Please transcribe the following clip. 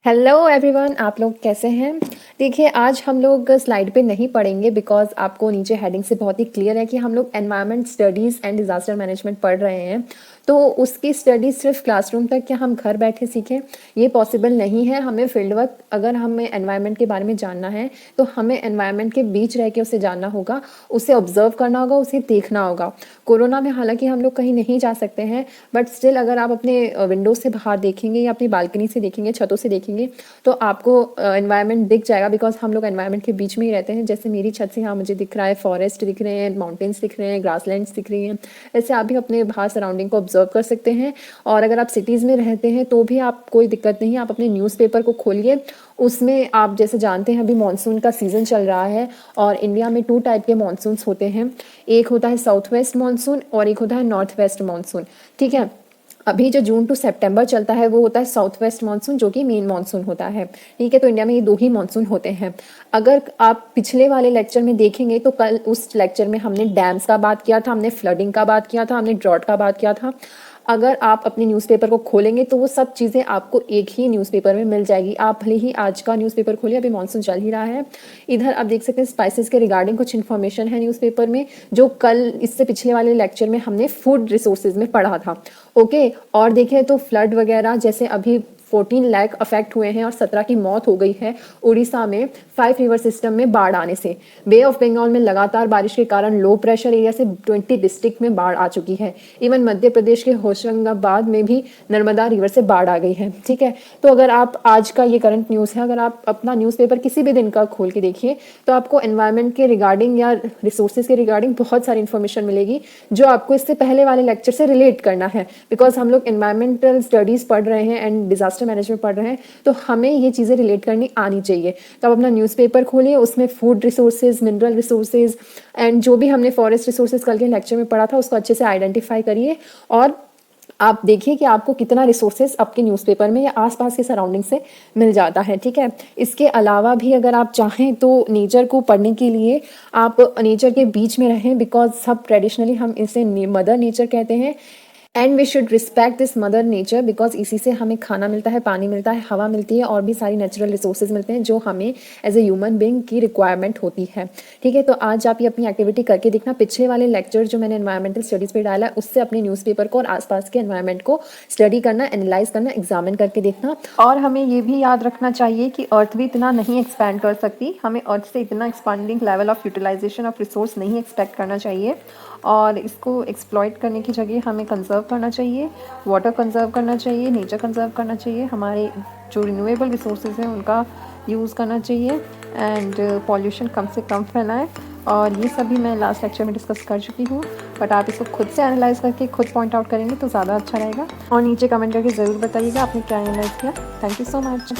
Hello everyone, आप लोग कैसे हैं। देखिए, आज हम लोग स्लाइड पे नहीं पढ़ेंगे बिकॉज आपको नीचे हेडिंग से बहुत ही क्लियर है कि हम लोग environment studies and disaster management पढ़ रहे हैं। तो उसकी स्टडी सिर्फ क्लासरूम तक क्या हम घर बैठे सीखें, ये पॉसिबल नहीं है। हमें फील्ड वर्क, अगर हमें एनवायरनमेंट के बारे में जानना है तो हमें एनवायरनमेंट के बीच रह के उसे जानना होगा, उसे ऑब्जर्व करना होगा, उसे देखना होगा। कोरोना में हालांकि हम लोग कहीं नहीं जा सकते हैं, बट स्टिल अगर आप अपने विंडो से बाहर देखेंगे या अपनी बालकनी से देखेंगे, छतों से देखेंगे, तो आपको एनवायरनमेंट दिख जाएगा बिकॉज हम लोग एनवायरनमेंट के बीच में ही रहते हैं। जैसे मेरी छत से यहाँ मुझे दिख रहा है, फॉरेस्ट दिख रहे हैं, माउंटेन्स दिख रहे हैं, ग्रासलैंड्स दिख रही हैं। ऐसे आप भी अपने बाहर सराउंडिंग को ऑब्जर्व कर सकते हैं। और अगर आप सिटीज़ में रहते हैं तो भी आप कोई दिक्कत नहीं है, आप अपने न्यूज़पेपर को खोलिए। उसमें आप जैसे जानते हैं अभी मानसून का सीज़न चल रहा है और इंडिया में 2 टाइप के मानसून्स होते हैं। एक होता है साउथ वेस्ट मानसून और एक होता है नॉर्थ वेस्ट मानसून। ठीक है, अभी जो जून टू सितंबर चलता है वो होता है साउथ वेस्ट मानसून, जो कि मेन मानसून होता है। ठीक है, तो इंडिया में ये 2 ही मानसून होते हैं। अगर आप पिछले वाले लेक्चर में देखेंगे तो कल उस लेक्चर में हमने डैम्स का बात किया था, हमने फ्लडिंग का बात किया था, हमने ड्रॉट का बात किया था। अगर आप अपने न्यूज़पेपर को खोलेंगे तो वो सब चीज़ें आपको एक ही न्यूज़पेपर में मिल जाएगी। आप भले ही आज का न्यूज़पेपर खोलिए, अभी मानसून चल ही रहा है। इधर आप देख सकते हैं स्पाइसेस के रिगार्डिंग कुछ इन्फॉर्मेशन है न्यूज़पेपर में, जो कल इससे पिछले वाले लेक्चर में हमने फूड रिसोर्सेज में पढ़ा था। ओके, और देखें तो फ्लड वगैरह जैसे अभी 14 लाख अफेक्ट हुए हैं और 17 की मौत हो गई है उड़ीसा में 5 रिवर सिस्टम में बाढ़ आने से। बे ऑफ बंगाल में लगातार बारिश के कारण लो प्रेशर एरिया से 20 डिस्ट्रिक्ट में बाढ़ आ चुकी है। इवन मध्य प्रदेश के होशंगाबाद में भी नर्मदा रिवर से बाढ़ आ गई है। ठीक है, तो अगर आप आज का ये करंट न्यूज़ है, अगर आप अपना न्यूज़पेपर किसी भी दिन का खोल के देखिए तो आपको एनवायरनमेंट के रिगार्डिंग या रिसोर्सेज के रिगार्डिंग बहुत सारी इन्फॉर्मेशन मिलेगी जो आपको इससे पहले वाले लेक्चर से रिलेट करना है। बिकॉज हम लोग एनवायरमेंटल स्टडीज़ पढ़ रहे हैं एंड डिजास्टर मैनेजमेंट पढ़ रहे हैं, तो हमें ये चीज़ें रिलेट करनी आनी चाहिए। तो आप अपना न्यूज़पेपर खोलिए, उसमें food resources, mineral resources and जो भी हमने फॉरेस्ट रिसोर्सेज कल के लेक्चर में पढ़ा था उसको अच्छे से आइडेंटिफाई करिए और आप देखिए कि आपको कितना रिसोर्सेज आपके न्यूज़पेपर में या आसपास के सराउंडिंग से मिल जाता है। ठीक है, इसके अलावा भी अगर आप चाहें तो नेचर को पढ़ने के लिए आप नेचर के बीच में रहें, बिकॉज सब ट्रेडिशनली हम इसे मदर नेचर कहते हैं and we should respect this mother nature because इसी से हमें खाना मिलता है, पानी मिलता है, हवा मिलती है और भी सारी नेचुरल रिसोर्सेज मिलते हैं जो हमें एज ए ह्यूमन बीइंग की रिक्वायरमेंट होती है। ठीक है, तो आज आप ये अपनी एक्टिविटी करके देखना। पिछले वाले लेक्चर जो मैंने एनवायरमेंटल स्टडीज़ पे डाला है उससे अपने न्यूज़पेपर को और आसपास के एनवायरमेंट को स्टडी करना, एनालाइज करना, एग्जामिन करके देखना। और हमें ये भी याद रखना चाहिए कि अर्थ भी इतना नहीं एक्सपैंड कर सकती, हमें अर्थ से इतना expanding level of utilisation of resource नहीं एक्सपेक्ट करना चाहिए और इसको एक्सप्लॉइट करने की जगह हमें कंजर्व करना चाहिए, वाटर कंजर्व करना चाहिए, नेचर कंजर्व करना चाहिए, हमारे जो रिन्यूएबल रिसोर्सेज हैं उनका यूज़ करना चाहिए एंड पॉल्यूशन कम से कम फैलाएं। और ये सभी मैं लास्ट लेक्चर में डिस्कस कर चुकी हूँ, बट आप इसको खुद से एनालाइज करके खुद पॉइंट आउट करेंगे तो ज़्यादा अच्छा रहेगा। और नीचे कमेंट करके ज़रूर बताइएगा आपने क्या एनालाइज किया। Thank you so much.